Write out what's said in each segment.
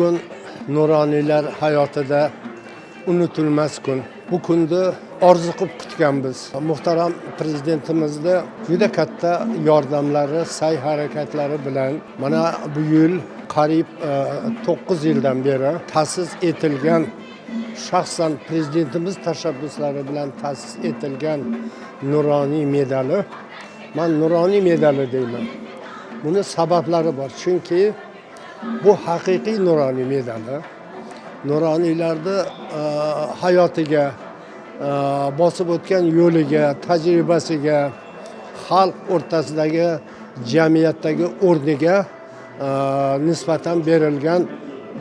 Bugun nuroniylar hayotida unutilmas kun. Bu kunni orzu qilib kutganmiz. Muhtaram prezidentimizni juda katta yordamlari, sa'y harakatlari bilan mana bu yil qariyb 9 yildan beri ta'sis etilgan, shaxsan prezidentimiz tashabbuslari bilan ta'sis etilgan nuroniy medali. Men nuroniy medali deyman. Buni sabablari bor. Chunki bu haqiqiy nuroniy medali. Nuroniylarni hayotiga, bosib o'tgan yo'liga, tajribasiga, xalq o'rtasidagi jamiyatdagi o'rniga nisbatan berilgan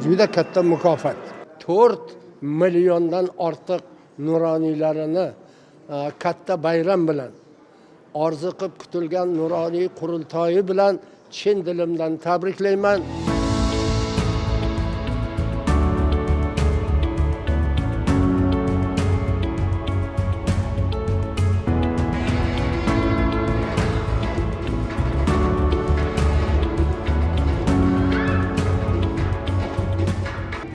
juda katta mukofot. 4 milliondan ortiq nuroniylarini katta bayram bilan, orzu qilib kutilgan nuroniy qurultoyi bilan chin dilimdan tabriklayman.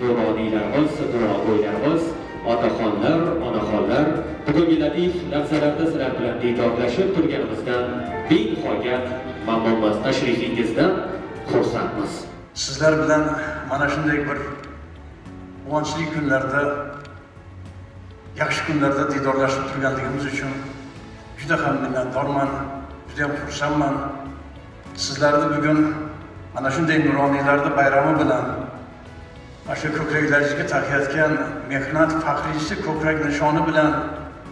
Nuroniylarimiz, nuroniylarimiz, otaxonlar, onaxonlar, bugungi latif lahzalarda sizlar bilan diydorlashib turganimizdan benihoyat mamnunmiz. Tashrifingizdan xursandmiz. Sizlar bilan mana shunday bir quvonchli kunlarda, yaxshi kunlarda diydorlashib turganligimiz uchun juda ham minnatdorman, juda ham xursandman. Sizlarni bugun mana shunday nuroniylarning bayrami bilan shu ko'kraklaringizga taqayotgan mehnat faxriysi ko'krak nishoni bilan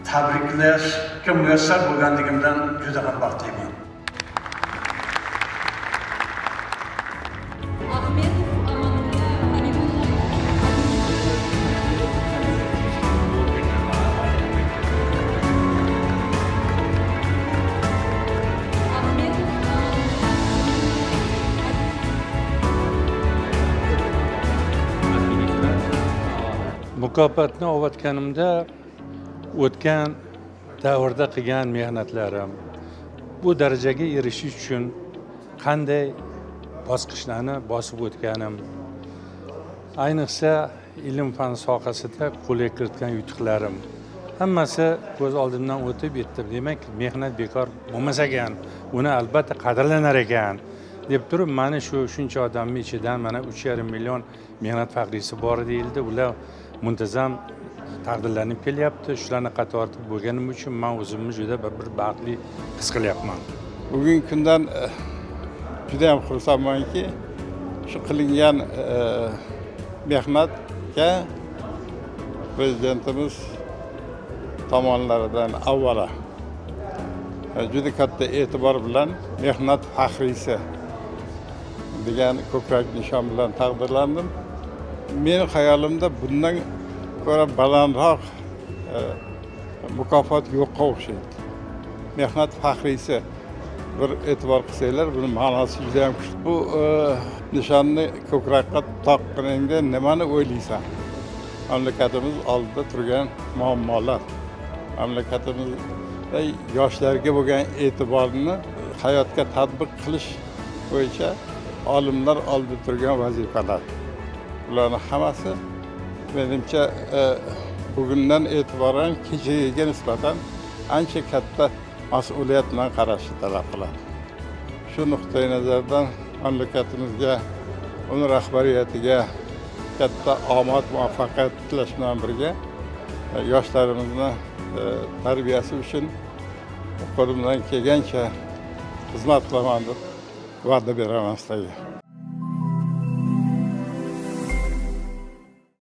tabriklashga muyassar bo'lganligimdan juda ham baxtliman. Mukofotni olayotganimda o'tgan davrda qilgan mehnatlarim, bu darajaga erishish uchun qanday bosqichlarni bosib o'tganim, ayniqsa ilm fan sohasida qo'lga kiritgan yutuqlarim hammasi ko'z oldimdan o'tib ketdi. Demak, mehnat bekor bo'lmas ekan, uni albatta qadrlanar ekan deb turib, mana shuncha odamning ichidan mana 3,5 million mehnat faxriysi bor deyildi. Ular muntazam taqdirlanib kelyapti. Shularni qatorida bo'lganim uchun men o'zimni juda bir baxtli his qilyapman. Bugungi kundan juda ham xursandmanki, shu qilingan mehnatga prezidentimiz tomonlaridan avvalo juda katta e'tibor bilan mehnat faxriysi degan ko'krak nishon bilan taqdirlandim. Mening xayolimda bundan ko'ra balandroq mukofot yo'qqa o'xshaydi. Mehnat faxriysi bir e'tibor qilsanglar, buni ma'nosi juda ham kuchli. Bu nishonni ko'krakqa taqqaningda nimani o'ylaysan? Mamlakatimiz oldida turgan muammolar, mamlakatimizda yoshlarga bo'lgan e'tiborni hayotga tatbiq qilish bo'yicha olimlar oldida turgan vazifalar. Bularning hammasi menimcha bugundan e'tiboran kechagaga nisbatan ancha katta mas'uliyat bilan qarashni talab qiladi. Shu nuqtai nazardan mamlakatimizga, uning rahbariyatiga katta omad, muvaffaqiyat tilash bilan birga yoshlarimizni tarbiyasi uchun qo'limdan kelgancha xizmat qilaman deb va'da beraman sizlarga.